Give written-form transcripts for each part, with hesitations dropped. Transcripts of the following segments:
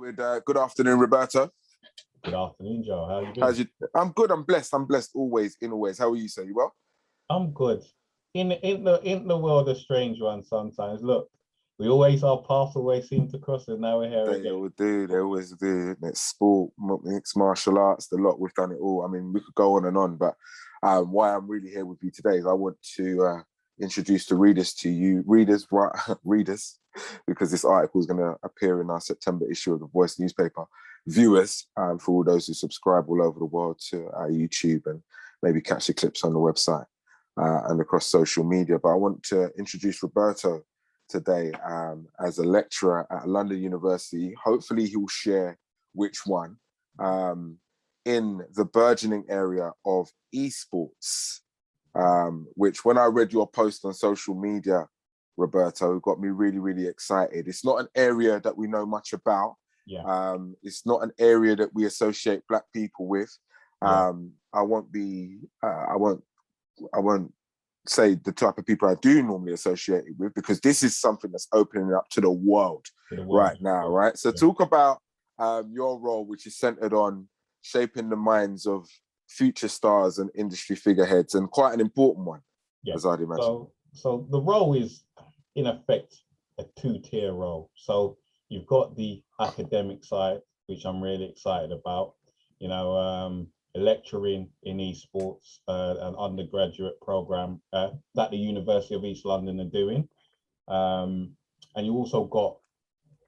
With good afternoon, Roberto. Good afternoon, Joe. How are you doing? I'm good. I'm blessed. I'm blessed always, in always. How are you, sir? You well? I'm good. In the world of strange ones sometimes. Look, we always, our paths always seem to cross, and now we're here again. They always do. It's sport, mixed martial arts, the lot. We've done it all. I mean, we could go on and on, but why I'm really here with you today is I want to introduce the readers to you, readers, because this article is going to appear in our September issue of the Voice newspaper. Viewers, for all those who subscribe all over the world to our YouTube and maybe catch the clips on the website and across social media. But I want to introduce Roberto today as a lecturer at London University. Hopefully he will share which one, in the burgeoning area of eSports, which when I read your post on social media, Roberto, got me really, really excited. It's not an area that we know much about. Yeah. It's not an area that we associate Black people with. Yeah. I won't say the type of people I do normally associate it with, because this is something that's opening up to the world right now, right? So talk about your role, which is centered on shaping the minds of future stars and industry figureheads, and quite an important one, as I'd imagine. So the role is, in effect, a two-tier role. So you've got the academic side, which I'm really excited about, lecturing in eSports, an undergraduate program that the University of East London are doing. And you also got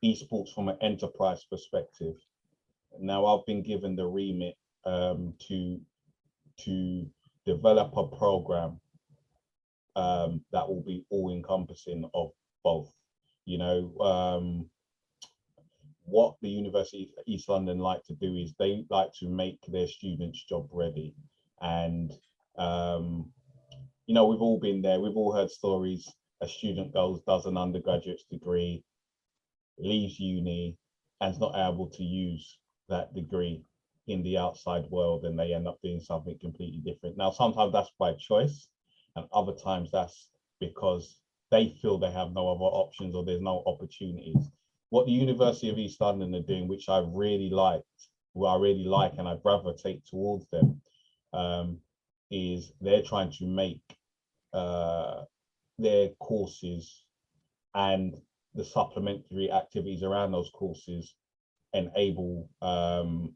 eSports from an enterprise perspective. Now I've been given the remit to develop a program that will be all-encompassing of both. What the University of East London like to do is they like to make their students job ready. And, we've all been there. We've all heard stories. A student does an undergraduate degree, leaves uni, and is not able to use that degree in the outside world, and they end up doing something completely different. Now, sometimes that's by choice, and other times that's because they feel they have no other options or there's no opportunities. What the University of East London are doing, which I really like and I gravitate towards them, is they're trying to make their courses and the supplementary activities around those courses enable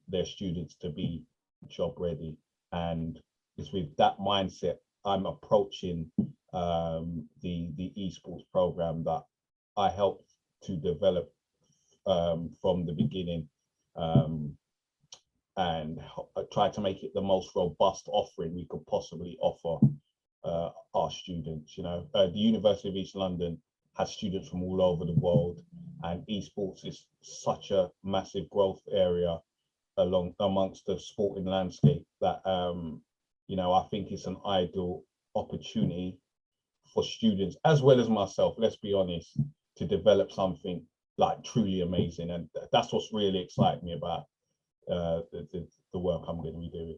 their students to be job ready. And it's with that mindset I'm approaching the eSports program that I helped to develop from the beginning, and try to make it the most robust offering we could possibly offer our students. The University of East London has students from all over the world, and eSports is such a massive growth area amongst the sporting landscape that I think it's an ideal opportunity for students as well as myself, let's be honest, to develop something like truly amazing. And that's what's really excited me about the work I'm going to be doing.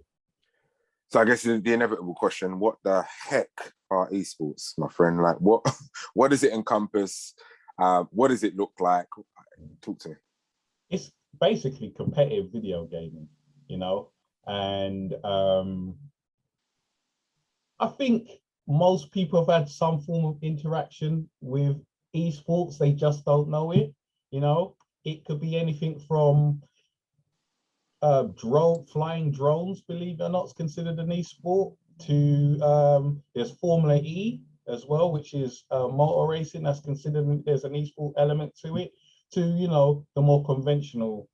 So I guess the inevitable question, what the heck are eSports, my friend? Like, what does it encompass? What does it look like? Talk to me. It's basically competitive video gaming, and I think most people have had some form of interaction with eSports. They just don't know it. It could be anything from flying drones, believe it or not, is considered an e-sport, to there's Formula E as well, which is motor racing, that's considered, there's an e-sport element to it, to the more conventional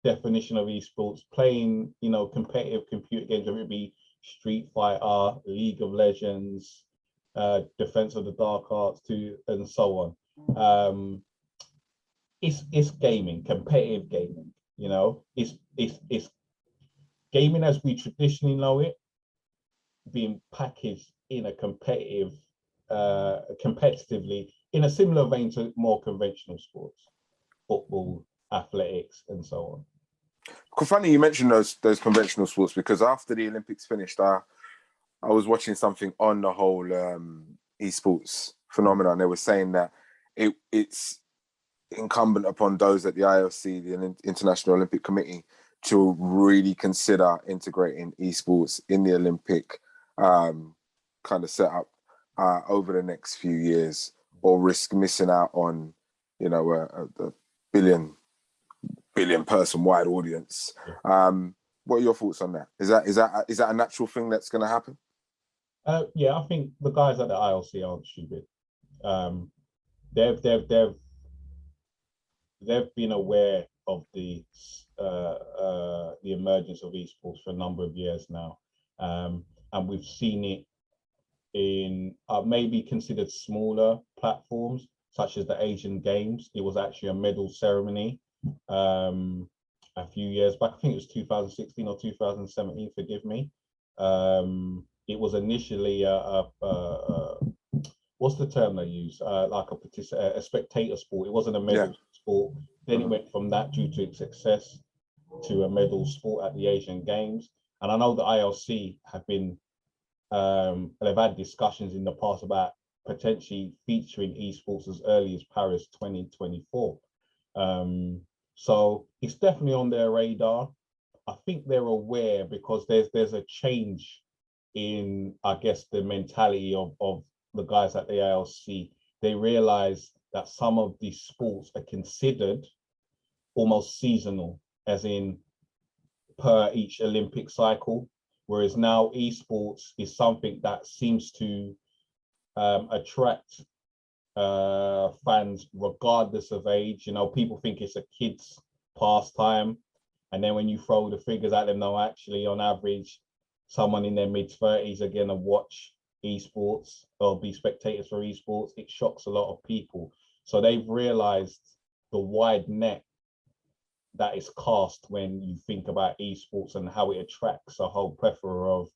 definition of esports, playing competitive computer games, whether it be Street Fighter, League of Legends, Defense of the Dark Arts, and so on. It's gaming, competitive gaming. It's gaming as we traditionally know it, being packaged in a competitively in a similar vein to more conventional sports, football, athletics, and so on. Funny you mentioned those conventional sports, because after the Olympics finished, I was watching something on the whole esports phenomenon. They were saying that it's incumbent upon those at the IOC, the International Olympic Committee, to really consider integrating esports in the Olympic kind of setup over the next few years, or risk missing out on, you know, a billion person wide audience. What are your thoughts on that? Is that a natural thing that's going to happen? Yeah, I think the guys at the IOC aren't stupid. They've been aware of the emergence of esports for a number of years now, and we've seen it in maybe considered smaller platforms such as the Asian Games. It was actually a medal ceremony a few years back. I think it was 2016 or 2017. Forgive me. It was initially what's the term they use? Like a spectator sport. It wasn't a medal sport. Then it went from that, due to its success, to a medal sport at the Asian Games. And I know the IOC have been, they've had discussions in the past about potentially featuring esports as early as Paris 2024. So it's definitely on their radar. I think they're aware because there's a change in, I guess, the mentality of the guys at the IOC. They realize that some of these sports are considered almost seasonal, as in per each Olympic cycle, whereas now esports is something that seems to attract fans regardless of age. You know, people think it's a kid's pastime, and then when you throw the figures at them, no, actually on average someone in their mid-30s are going to watch esports or be spectators for esports. It shocks a lot of people. So they've realized the wide net that is cast when you think about esports and how it attracts a whole plethora of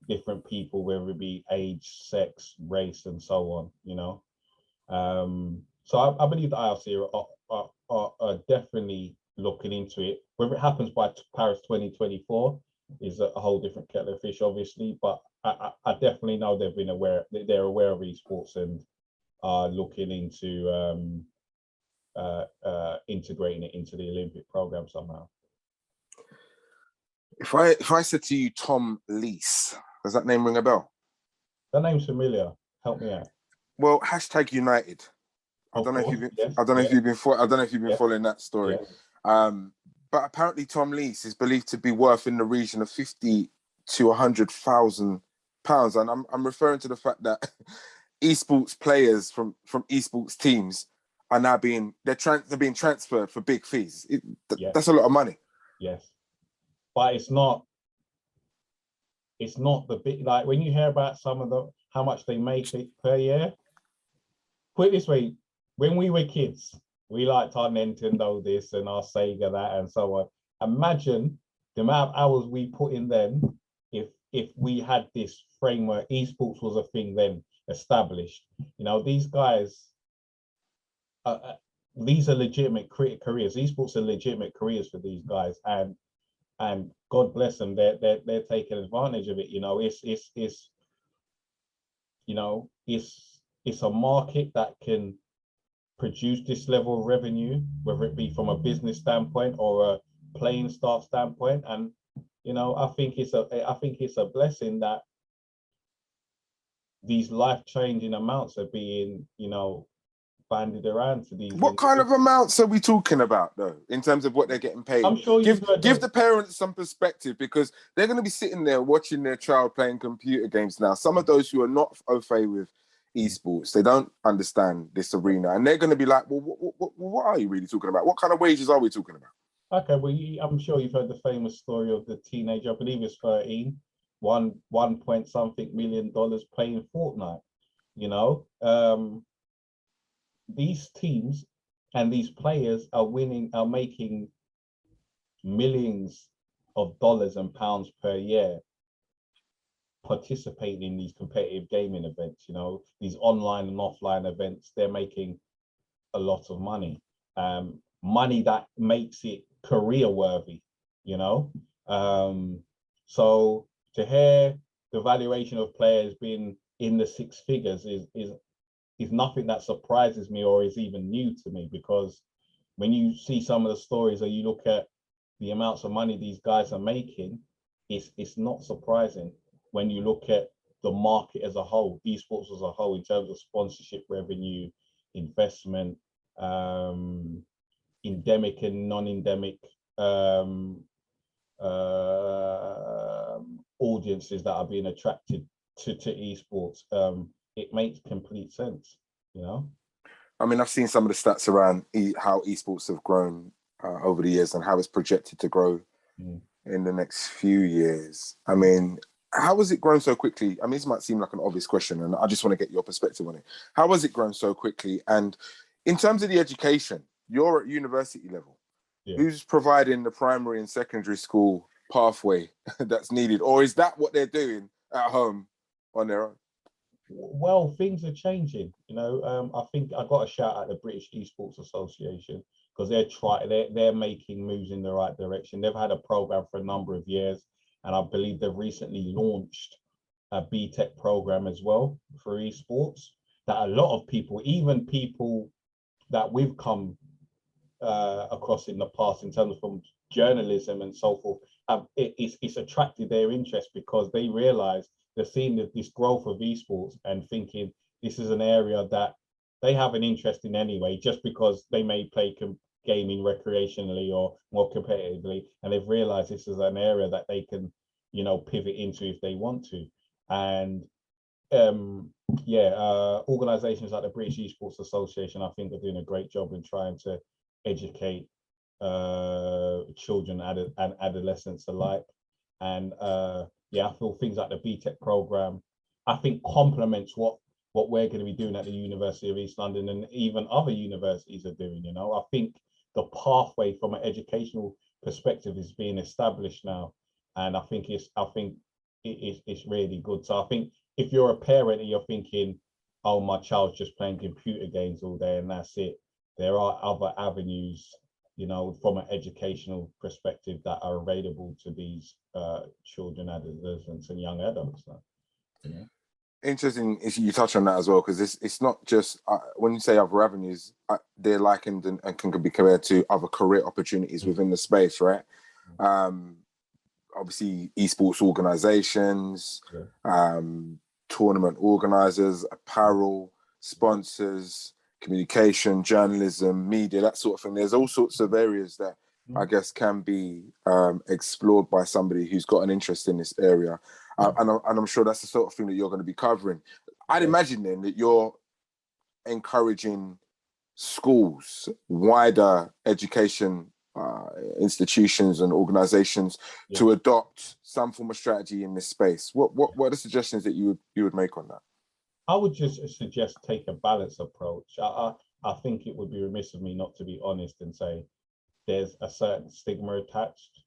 different people, whether it be age, sex, race, and so on, you know. So I believe the IOC are definitely looking into it. Whether it happens by Paris 2024 is a whole different kettle of fish, obviously, but I definitely know they've been aware, they're aware of esports and are looking into integrating it into the Olympic program somehow. If I said to you Tom Lees, does that name ring a bell? That name's familiar. Help me out. Well, #United. I don't know if you've been following that story. Yes. But apparently Tom Lees is believed to be worth in the region of £50,000 to £100,000, and I'm referring to the fact that esports players from esports teams are now being transferred for big fees. That's a lot of money. Yes, but it's not the big, like when you hear about some of how much they make per year. Put it this way, when we were kids, we liked our Nintendo this and our Sega that and so on. Imagine the amount of hours we put in then if we had this framework. Esports was a thing then established. You know, these guys, these are legitimate careers. Esports are legitimate careers for these guys, and God bless them, they're taking advantage of it. You know, it's a market that can produce this level of revenue, whether it be from a business standpoint or a playing staff standpoint. And you know, I think it's a blessing that these life-changing amounts are being, you know, banded around to these. What kind of amounts are we talking about, though, in terms of what they're getting paid? I'm sure give the parents some perspective, because they're going to be sitting there watching their child playing computer games now. Some of those who are not au fait with esports, they don't understand this arena, and they're going to be like, well, what are you really talking about? What kind of wages are we talking about? Okay, well, I'm sure you've heard the famous story of the teenager, I believe it's 13, $1 point something million playing Fortnite. You know, these teams and these players are making millions of dollars and pounds per year participating in these competitive gaming events. You know, these online and offline events, they're making a lot of money, money that makes it career worthy, you know. So to hear the valuation of players being in the six figures is is nothing that surprises me or is even new to me, because when you see some of the stories or you look at the amounts of money these guys are making, it's not surprising when you look at the market as a whole, esports as a whole, in terms of sponsorship revenue, investment, endemic and non-endemic audiences that are being attracted to esports. It makes complete sense, you know. I mean, I've seen some of the stats around how esports have grown over the years and how it's projected to grow in the next few years. I mean, how has it grown so quickly? I mean, this might seem like an obvious question, and I just want to get your perspective on it. How has it grown so quickly? And in terms of the education, you're at university level. Yeah. Who's providing the primary and secondary school pathway that's needed? Or is that what they're doing at home on their own? Well, things are changing. You know, I think I got a shout out the British Esports Association, because they're making moves in the right direction. They've had a program for a number of years, and I believe they've recently launched a BTEC program as well for esports that a lot of people, even people that we've come across in the past in terms of from journalism and so forth, it's attracted their interest, because they realize they're seeing this growth of esports and thinking this is an area that they have an interest in anyway, just because they may play gaming recreationally or more competitively, and they've realized this is an area that they can, you know, pivot into if they want to. And organizations like the British Esports Association, I think, are doing a great job in trying to educate children and adolescents alike. And I feel things like the BTEC program, I think, complements what we're going to be doing at the University of East London and even other universities are doing. You know, I think the pathway from an educational perspective is being established now, and I think it's really good. So I think if you're a parent and you're thinking, oh, my child's just playing computer games all day and that's it, there are other avenues, you know, from an educational perspective that are available to these children, adolescents and young adults now. Yeah. Interesting you touch on that as well, because it's not just when you say other avenues, they're likened and can be compared to other career opportunities within the space, right? Obviously, esports organizations, tournament organizers, apparel, sponsors, communication, journalism, media, that sort of thing. There's all sorts of areas that I guess can be explored by somebody who's got an interest in this area. And I'm sure that's the sort of thing that you're going to be covering. I'd imagine then that you're encouraging schools, wider education institutions and organizations to adopt some form of strategy in this space. What are the suggestions that you would make on that? I would just suggest take a balanced approach. I think it would be remiss of me not to be honest and say there's a certain stigma attached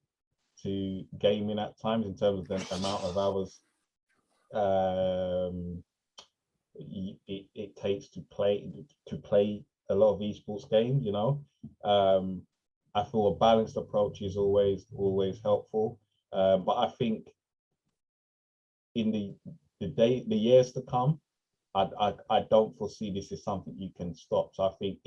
to gaming at times in terms of the amount of hours it takes to play a lot of esports games. You know, I feel a balanced approach is always helpful, but I think in the years to come, I don't foresee this is something you can stop. So I think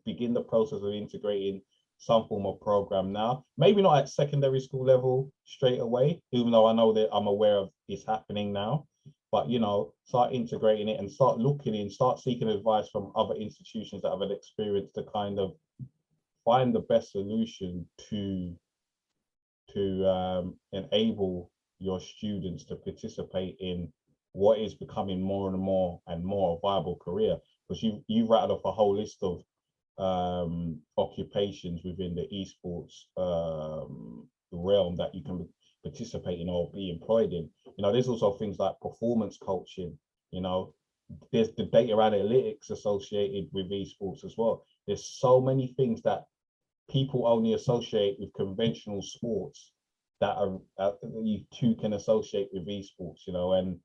begin the process of integrating some form of program now, maybe not at secondary school level straight away, even though I know that I'm aware of it's happening now, but, you know, start integrating it and start seeking advice from other institutions that have an experience to kind of find the best solution to enable your students to participate in what is becoming more and more a viable career. Because you rattled off a whole list of occupations within the esports realm that you can participate in or be employed in. You know, there's also things like performance coaching. You know, there's the data analytics associated with esports as well. There's so many things that people only associate with conventional sports that you too can associate with esports. You know, and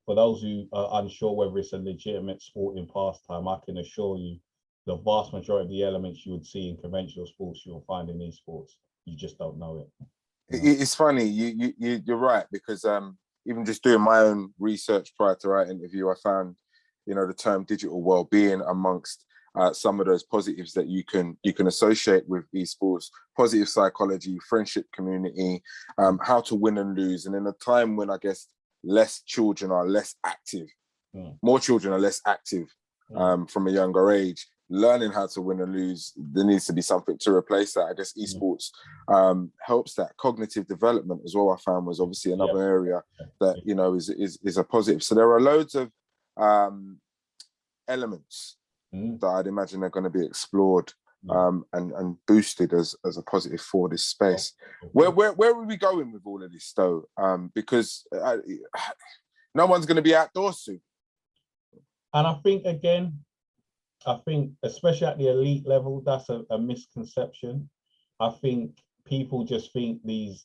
for those who are unsure whether it's a legitimate sporting pastime, I can assure you the vast majority of the elements you would see in conventional sports, you'll find in esports. You just don't know it. You know? It's funny, you're right, because even just doing my own research prior to our interview, I found the term digital well-being amongst some of those positives that you can associate with esports: positive psychology, friendship, community, how to win and lose. And in a time when I guess less children are less active, more children are less active from a younger age, learning how to win and lose, there needs to be something to replace that. I guess esports helps that. Cognitive development as well, I found, was obviously another area that is a positive. So there are loads of elements that I'd imagine are going to be explored and boosted as a positive for this space. Where are we going with all of this though? Because no one's going to be outdoors soon. And I think especially at the elite level, that's a misconception. I think people just think these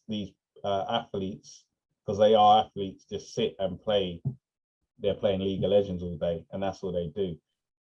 athletes, because they are athletes, just sit and play. They're playing League of Legends all day, and that's all they do.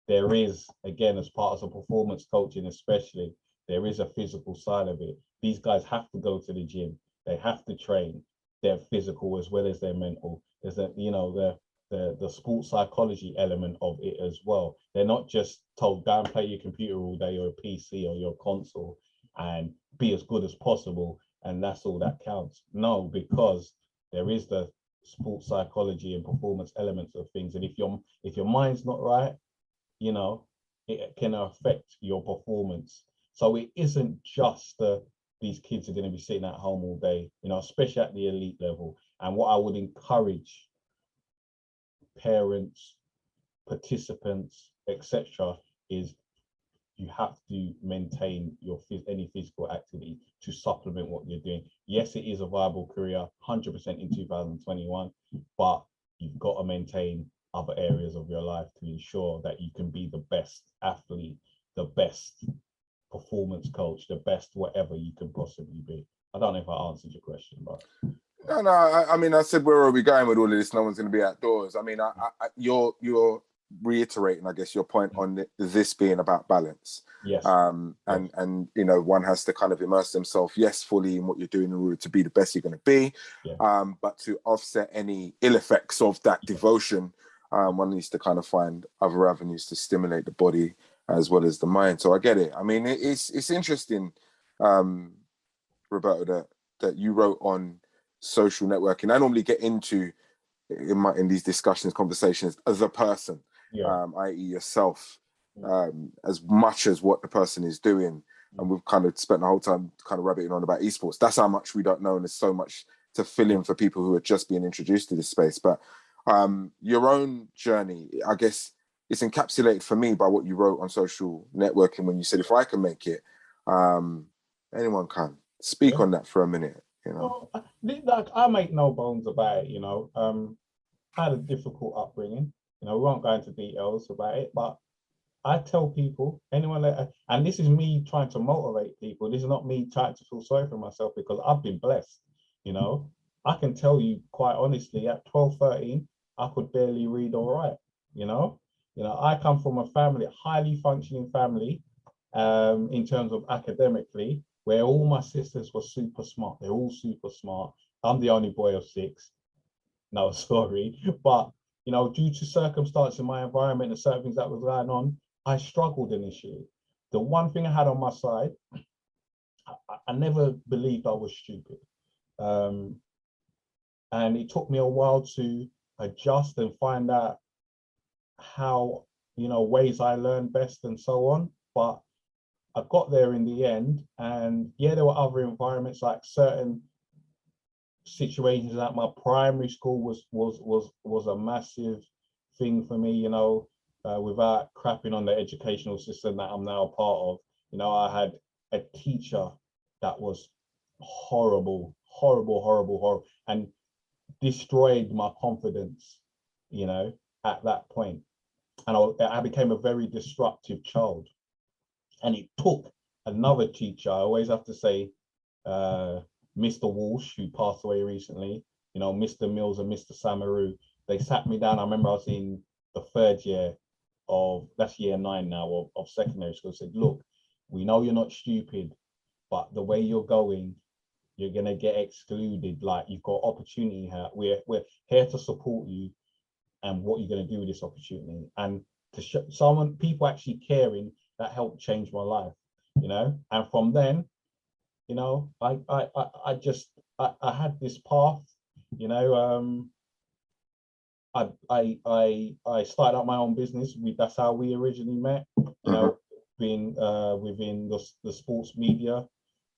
There is, again, as part of the performance coaching especially, there is a physical side of it. These guys have to go to the gym. They have to train. They're physical as well as their mental. There's the sports psychology element of it as well. They're not just told, go and play your computer all day or a PC or your console and be as good as possible, and that's all that counts. No, because there is the sports psychology and performance elements of things. And if your mind's not right, it can affect your performance. So it isn't just these kids are going to be sitting at home all day, especially at the elite level. And what I would encourage parents, participants, etc., is you have to maintain any physical activity to supplement what you're doing. Yes, it is a viable career, 100% in 2021, but you've got to maintain other areas of your life to ensure that you can be the best athlete, the best performance coach, the best whatever you can possibly be. I don't know if I answered your question, but no. I mean, I said, where are we going with all of this? No one's going to be outdoors. I mean, you're reiterating, I guess, your point on this being about balance. Yes. And one has to kind of immerse themselves, yes, fully in what you're doing in order to be the best you're going to be. Yeah. But to offset any ill effects of that devotion, one needs to kind of find other avenues to stimulate the body as well as the mind. So I get it. I mean, it's interesting, Roberto, that you wrote on social networking. I normally get into in these discussions, conversations, as a person, i.e. yourself, as much as what the person is doing. And we've kind of spent the whole time kind of rabbiting on about esports. That's how much we don't know, and there's so much to fill in for people who are just being introduced to this space. But your own journey, I guess, it's encapsulated for me by what you wrote on social networking when you said, if I can make it, anyone can. Speak on that for a minute. Well, I make no bones about it. I had a difficult upbringing. We won't go into details about it, but I tell people, and this is me trying to motivate people. This is not me trying to feel sorry for myself, because I've been blessed. I can tell you quite honestly, at 12, 13, I could barely read or write. I come from a family, a highly functioning family, in terms of academically, where all my sisters were super smart. They're all super smart. I'm the only boy of 6. No, sorry. But, due to circumstances in my environment and certain things that was going on, I struggled initially. The one thing I had on my side, I never believed I was stupid. And it took me a while to adjust and find out how, ways I learn best and so on. But I got there in the end, and there were other environments, like certain situations at my primary school was a massive thing for me, without crapping on the educational system that I'm now a part of. I had a teacher that was horrible, and destroyed my confidence, at that point. And I became a very disruptive child. And it took another teacher, I always have to say, Mr. Walsh, who passed away recently, Mr. Mills and Mr. Samaru. They sat me down. I remember I was in the 3rd year that's year 9 now of secondary school. Said, look, we know you're not stupid, but the way you're going, you're gonna get excluded. Like, you've got opportunity here. We're here to support you, and what you're going to do with this opportunity. And to show people actually caring, that helped change my life, you know. And from then, you know, I had this path, you know. I started out my own business. That's how we originally met, you know, being within the sports media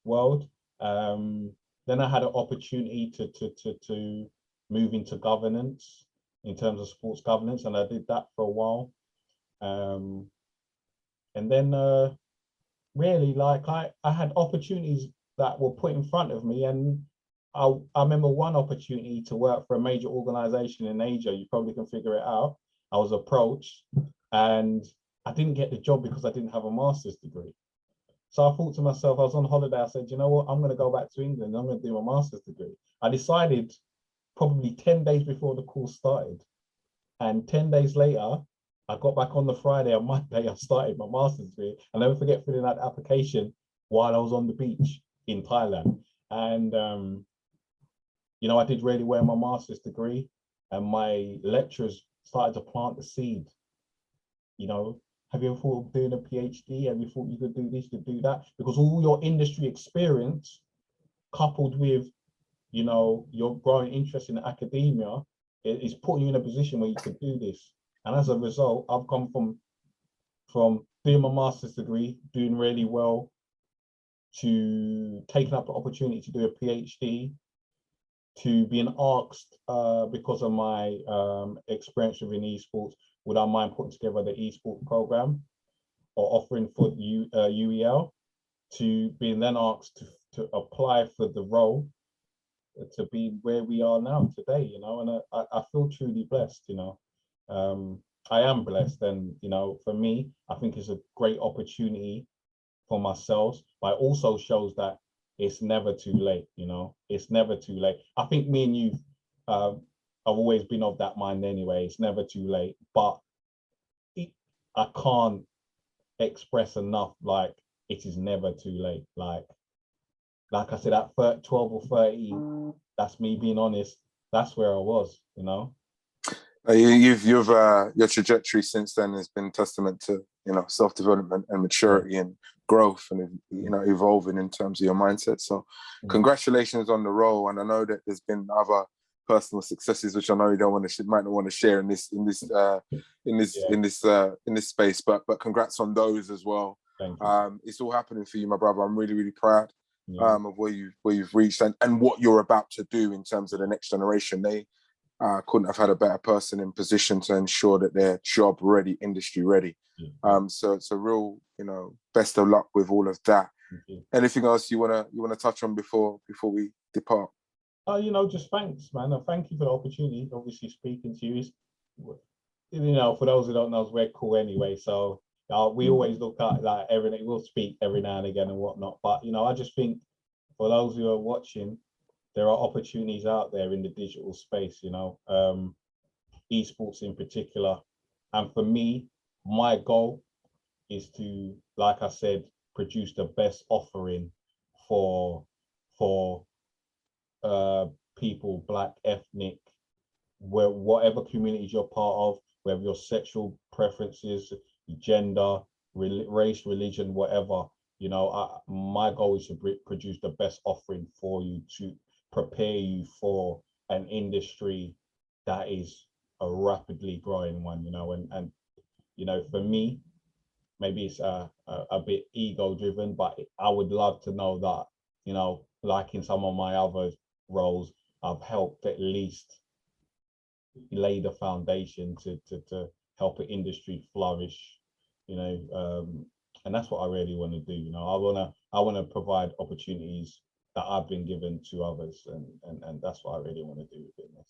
world. Then I had an opportunity to move into governance, in terms of sports governance, and I did that for a while. And then really, like, I had opportunities that were put in front of me, and I remember one opportunity to work for a major organization in Asia. You probably can figure it out. I was approached, and I didn't get the job because I didn't have a master's degree. So I thought to myself, I was on holiday, I said, you know what, I'm going to go back to England, I'm going to do my master's degree. I decided probably 10 days before the course started. And 10 days later, I got back on the Friday. On Monday, I started my master's degree. I'll never forget filling out the application while I was on the beach in Thailand. And, you know, I did really well in my master's degree, and my lecturers started to plant the seed. You know, have you ever thought of doing a PhD? Have you thought you could do this, you could do that? Because all your industry experience, coupled with, you know, your growing interest in academia, is putting you in a position where you could do this. And as a result, I've come from doing my master's degree, doing really well, to taking up the opportunity to do a PhD, to being asked, because of my experience within esports, would I mind putting together the esports program or offering for UEL, to being then asked to apply for the role, to be where we are now today, you know. And I feel truly blessed, you know. I am blessed, and, you know, for me, I think it's a great opportunity for myself, but it also shows that it's never too late, you know. It's never too late. I think me and you, I've always been of that mind anyway. It's never too late, but I can't express enough, like, it is never too late. Like I said, at 12 or 13, that's me being honest, that's where I was, you know. Your trajectory since then has been testament to, you know, self-development and maturity and growth, and, you know, evolving in terms of your mindset. So congratulations on the role. And I know that there's been other personal successes, which I know you might not want to share in this space, but congrats on those as well. It's all happening for you, my brother. I'm really, really proud of where you've reached, and what you're about to do in terms of the next generation. They couldn't have had a better person in position to ensure that they're job ready, industry ready. So it's a real, you know, best of luck with all of that. Anything else you wanna touch on before we depart? You know, just thanks, man. And thank you for the opportunity. Obviously, speaking to you is, you know, for those who don't know, we're cool anyway. So we always look at, like, everything. We'll speak every now and again and whatnot. But, you know, I just think for those who are watching, there are opportunities out there in the digital space, you know, esports in particular. And for me, my goal is to, like I said, produce the best offering for people, black, ethnic, whatever communities you're part of, whether your sexual preferences, gender, race, religion, whatever, you know. My goal is to produce the best offering for you, to prepare you for an industry that is a rapidly growing one, you know. And you know, for me, maybe it's a bit ego driven, but I would love to know that, you know, like in some of my other roles, I've helped at least lay the foundation to help an industry flourish, you know. And that's what I really want to do, you know. I want to provide opportunities that I've been given to others, and that's what I really want to do with business.